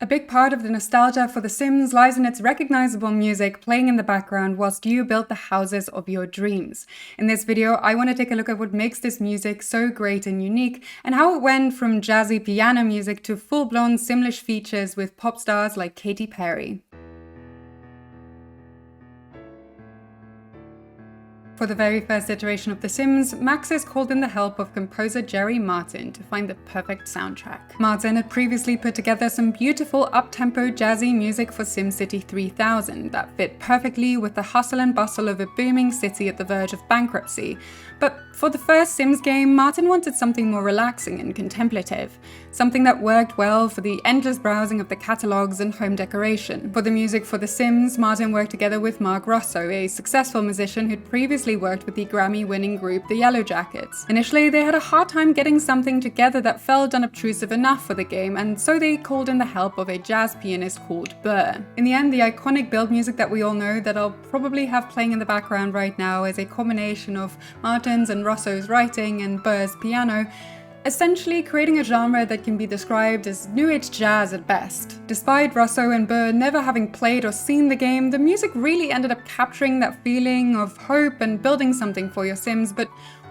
A big part of the nostalgia for The Sims lies in its recognizable music playing in the background whilst you build the houses of your dreams. In this video, I want to take a look at what makes this music so great and unique, and how it went from jazzy piano music to full-blown Simlish features with pop stars like Katy Perry. For the very first iteration of The Sims, Maxis called in the help of composer Jerry Martin to find the perfect soundtrack. Martin had previously put together some beautiful up-tempo jazzy music for SimCity 3000 that fit perfectly with the hustle and bustle of a booming city at the verge of bankruptcy. But for the first Sims game, Martin wanted something more relaxing and contemplative, something that worked well for the endless browsing of the catalogs and home decoration. For the music for The Sims, Martin worked together with Mark Russo, a successful musician who'd previously worked with the Grammy-winning group The Yellow Jackets. Initially, they had a hard time getting something together that felt unobtrusive enough for the game, and so they called in the help of a jazz pianist called Burr. In the end, the iconic build music that we all know that I'll probably have playing in the background right now is a combination of Martin's and Russo's writing and Burr's piano, essentially creating a genre that can be described as New Age jazz at best. Despite Russo and Burr never having played or seen the game, the music really ended up capturing that feeling of hope and building something for your Sims, but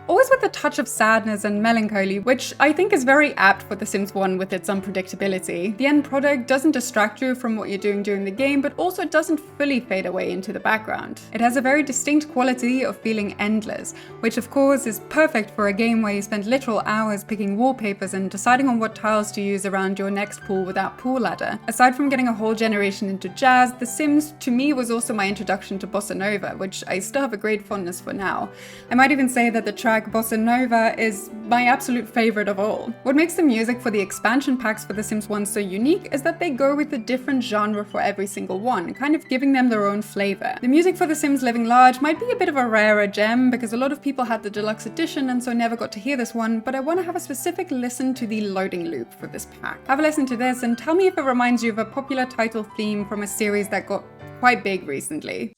always with a touch of sadness and melancholy, which I think is very apt for The Sims 1 with its unpredictability. The end product doesn't distract you from what you're doing during the game, but also doesn't fully fade away into the background. It has a very distinct quality of feeling endless, which of course is perfect for a game where you spend literal hours picking wallpapers and deciding on what tiles to use around your next pool without pool ladder. Aside from getting a whole generation into jazz, The Sims to me was also my introduction to bossa nova, which I still have a great fondness for now. I might even say that the track Bossa Nova is my absolute favorite of all. What makes the music for the expansion packs for The Sims 1 so unique is that they go with a different genre for every single one, kind of giving them their own flavor. The music for The Sims Living Large might be a bit of a rarer gem because a lot of people had the deluxe edition and so never got to hear this one, but I want to have a specific listen to the loading loop for this pack. Have a listen to this and tell me if it reminds you of a popular title theme from a series that got quite big recently.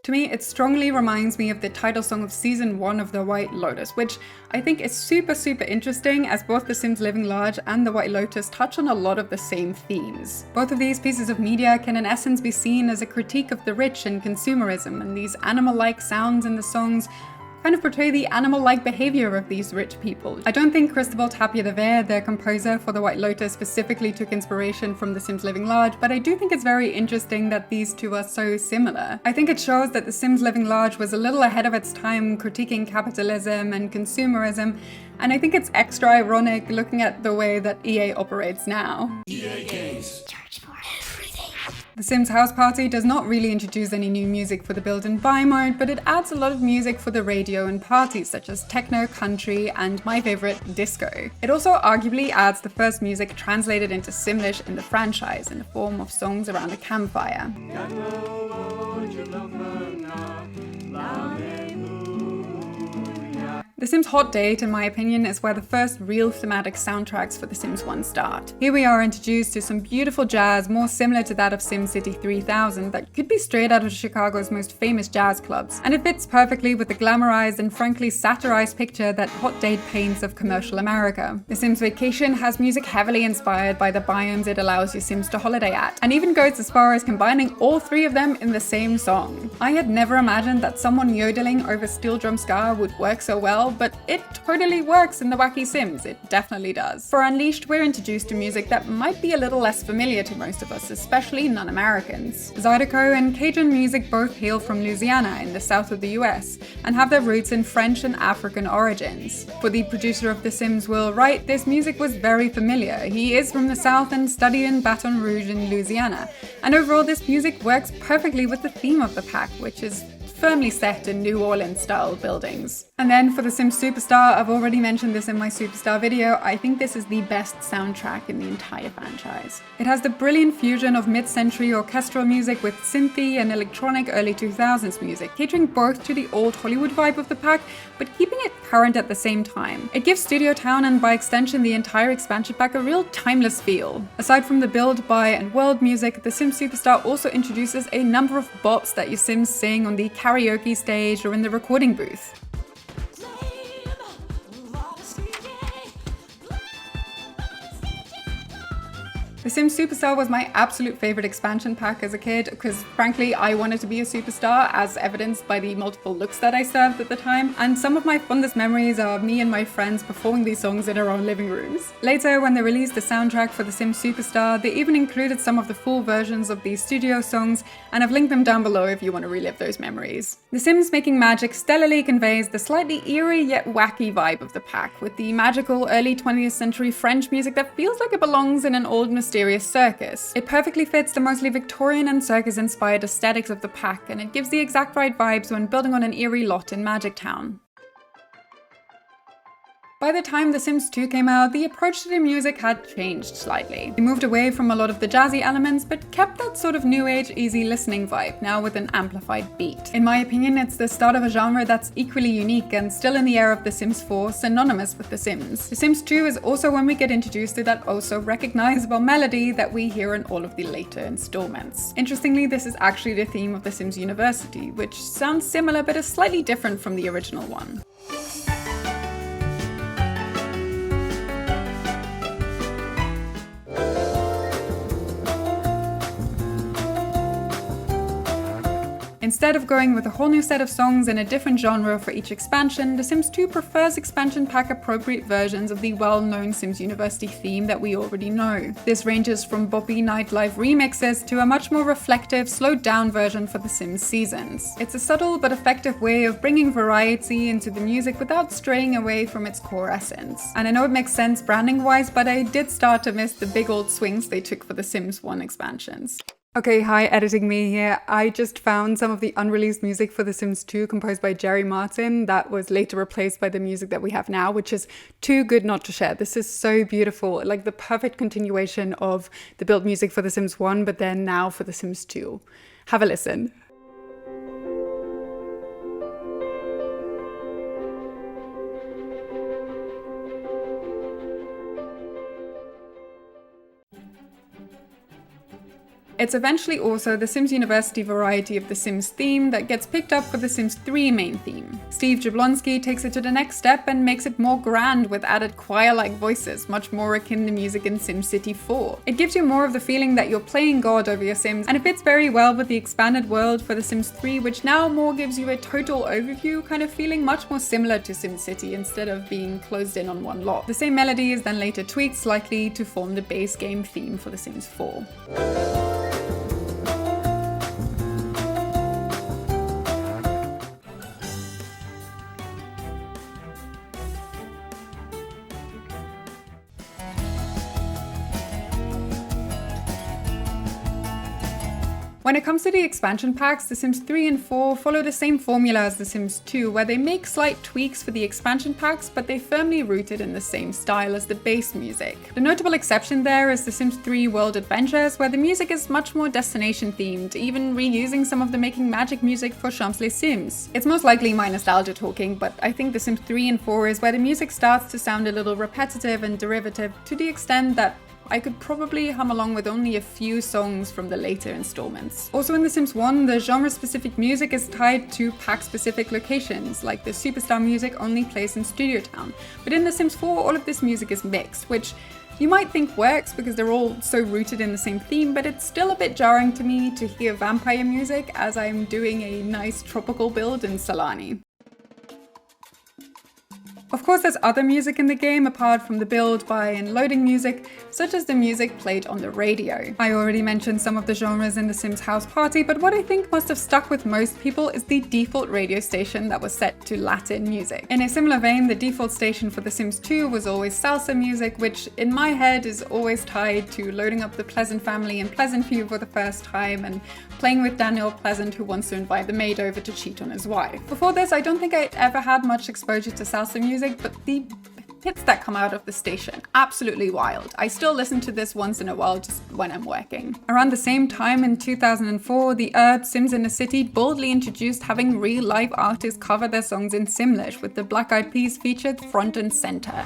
To me, it strongly reminds me of the title song of Season 1 of The White Lotus, which I think is super interesting as both The Sims Living Large and The White Lotus touch on a lot of the same themes. Both of these pieces of media can in essence be seen as a critique of the rich and consumerism, and these animal-like sounds in the songs kind of portray the animal-like behavior of these rich people. I don't think Cristobal Tapia de Ver, the composer for The White Lotus, specifically took inspiration from The Sims Living Large, but I do think it's very interesting that these two are so similar. I think it shows that The Sims Living Large was a little ahead of its time critiquing capitalism and consumerism, and I think it's extra ironic looking at the way that EA operates now. EA Games. The Sims House Party does not really introduce any new music for the build and buy mode, but it adds a lot of music for the radio and parties such as techno, country, and my favorite, disco. It also arguably adds the first music translated into Simlish in the franchise in the form of songs around a campfire. The Sims Hot Date, in my opinion, is where the first real thematic soundtracks for The Sims 1 start. Here we are introduced to some beautiful jazz, more similar to that of SimCity 3000, that could be straight out of Chicago's most famous jazz clubs. And it fits perfectly with the glamorized and frankly satirized picture that Hot Date paints of commercial America. The Sims Vacation has music heavily inspired by the biomes it allows your Sims to holiday at, and even goes as far as combining all three of them in the same song. I had never imagined that someone yodeling over steel drum ska would work so well, but it totally works in the Wacky Sims, it definitely does. For Unleashed, we're introduced to music that might be a little less familiar to most of us, especially non-Americans. Zydeco and Cajun music both hail from Louisiana in the south of the US, and have their roots in French and African origins. For the producer of The Sims, Will Wright, this music was very familiar. He is from the south and studied in Baton Rouge in Louisiana, and overall this music works perfectly with the theme of the pack, which is firmly set in New Orleans style buildings. And then for The Sims Superstar, I've already mentioned this in my Superstar video, I think this is the best soundtrack in the entire franchise. It has the brilliant fusion of mid-century orchestral music with synthy and electronic early 2000s music, catering both to the old Hollywood vibe of the pack, but keeping it current at the same time. It gives Studio Town and by extension the entire expansion pack a real timeless feel. Aside from the build, buy, and world music, The Sims Superstar also introduces a number of bops that your Sims sing on the karaoke stage or in the recording booth. The Sims Superstar was my absolute favorite expansion pack as a kid because frankly I wanted to be a superstar, as evidenced by the multiple looks that I served at the time, and some of my fondest memories are me and my friends performing these songs in our own living rooms. Later, when they released the soundtrack for The Sims Superstar, they even included some of the full versions of these studio songs, and I've linked them down below if you want to relive those memories. The Sims Making Magic stellarly conveys the slightly eerie yet wacky vibe of the pack, with the magical early 20th century French music that feels like it belongs in an old mysterious circus. It perfectly fits the mostly Victorian and circus-inspired aesthetics of the pack, and it gives the exact right vibes when building on an eerie lot in Magic Town. By the time The Sims 2 came out, the approach to the music had changed slightly. They moved away from a lot of the jazzy elements, but kept that sort of new age, easy listening vibe, now with an amplified beat. In my opinion, it's the start of a genre that's equally unique and still in the era of The Sims 4, synonymous with The Sims. The Sims 2 is also when we get introduced to that also recognizable melody that we hear in all of the later installments. Interestingly, this is actually the theme of The Sims University, which sounds similar but is slightly different from the original one. Instead of going with a whole new set of songs in a different genre for each expansion, The Sims 2 prefers expansion pack appropriate versions of the well-known Sims University theme that we already know. This ranges from boppy nightlife remixes to a much more reflective, slowed-down version for The Sims Seasons. It's a subtle but effective way of bringing variety into the music without straying away from its core essence. And I know it makes sense branding-wise, but I did start to miss the big old swings they took for the Sims 1 expansions. Okay, hi, editing me here. I just found some of the unreleased music for The Sims 2 composed by Jerry Martin that was later replaced by the music that we have now, which is too good not to share. This is so beautiful, like the perfect continuation of the build music for The Sims 1, but then now for The Sims 2. Have a listen. It's eventually also the Sims University variety of the Sims theme that gets picked up for the Sims 3 main theme. Steve Jablonski takes it to the next step and makes it more grand with added choir-like voices, much more akin to music in SimCity 4. It gives you more of the feeling that you're playing God over your Sims, and it fits very well with the expanded world for the Sims 3, which now more gives you a total overview kind of feeling, much more similar to SimCity instead of being closed in on one lot. The same melody is then later tweaked slightly to form the base game theme for the Sims 4. When it comes to the expansion packs, The Sims 3 and 4 follow the same formula as The Sims 2, where they make slight tweaks for the expansion packs, but they're firmly rooted in the same style as the base music. The notable exception there is The Sims 3 World Adventures, where the music is much more destination themed, even reusing some of the Making Magic music for Champs-les Sims. It's most likely my nostalgia talking, but I think The Sims 3 and 4 is where the music starts to sound a little repetitive and derivative to the extent that I could probably hum along with only a few songs from the later installments. Also in The Sims 1, the genre-specific music is tied to pack-specific locations, like the Superstar music only plays in Studio Town. But in The Sims 4, all of this music is mixed, which you might think works because they're all so rooted in the same theme, but it's still a bit jarring to me to hear vampire music as I'm doing a nice tropical build in Salani. Of course, there's other music in the game apart from the build, buy, and loading music, such as the music played on the radio. I already mentioned some of the genres in The Sims House Party, but what I think must have stuck with most people is the default radio station that was set to Latin music. In a similar vein, the default station for The Sims 2 was always salsa music, which in my head is always tied to loading up the Pleasant family in Pleasant View for the first time and playing with Daniel Pleasant, who wants to invite the maid over to cheat on his wife. Before this, I don't think I'd ever had much exposure to salsa music, but the hits that come out of the station, absolutely wild. I still listen to this once in a while just when I'm working. Around the same time in 2004, the Sims in a City boldly introduced having real live artists cover their songs in Simlish, with the Black Eyed Peas featured front and center.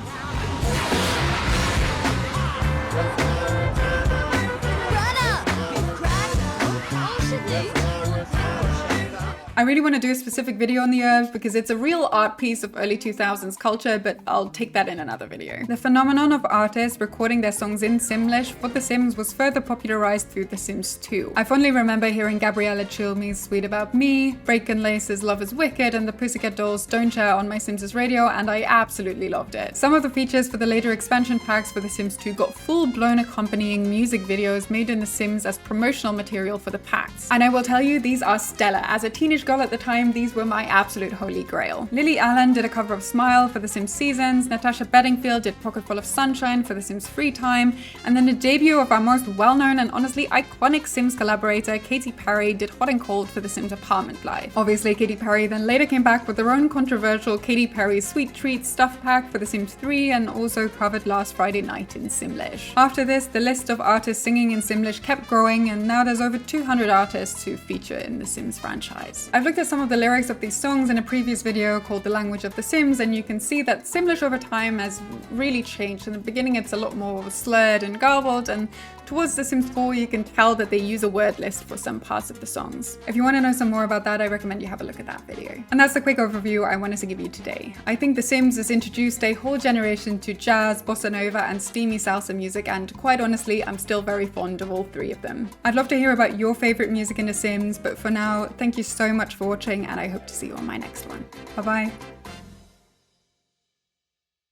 I really want to do a specific video on the herbs because it's a real art piece of early 2000s culture, but I'll take that in another video. The phenomenon of artists recording their songs in Simlish for The Sims was further popularized through The Sims 2. I fondly remember hearing Gabriella Chilmey's Sweet About Me, Break and Lace's Love is Wicked, and the Pussycat Dolls' Don't Share on my Sims' radio, and I absolutely loved it. Some of the features for the later expansion packs for The Sims 2 got full-blown accompanying music videos made in The Sims as promotional material for the packs. And I will tell you, these are stellar. As a teenage girl at the time, these were my absolute holy grail. Lily Allen did a cover of Smile for The Sims Seasons, Natasha Bedingfield did Pocketful of Sunshine for The Sims Free Time, and then the debut of our most well-known and honestly iconic Sims collaborator, Katy Perry, did Hot and Cold for The Sims Apartment Life. Obviously, Katy Perry then later came back with their own controversial Katy Perry's Sweet Treats stuff pack for The Sims 3 and also covered Last Friday Night in Simlish. After this, the list of artists singing in Simlish kept growing, and now there's over 200 artists who feature in the Sims franchise. I've looked at some of the lyrics of these songs in a previous video called The Language of the Sims, and you can see that Simlish over time has really changed. In the beginning it's a lot more slurred and garbled, and towards The Sims 4 you can tell that they use a word list for some parts of the songs. If you want to know some more about that, I recommend you have a look at that video. And that's the quick overview I wanted to give you today. I think The Sims has introduced a whole generation to jazz, bossa nova, and steamy salsa music, and quite honestly, I'm still very fond of all three of them. I'd love to hear about your favorite music in The Sims, but for now, thank you so much for watching, and I hope to see you on my next one. Bye bye.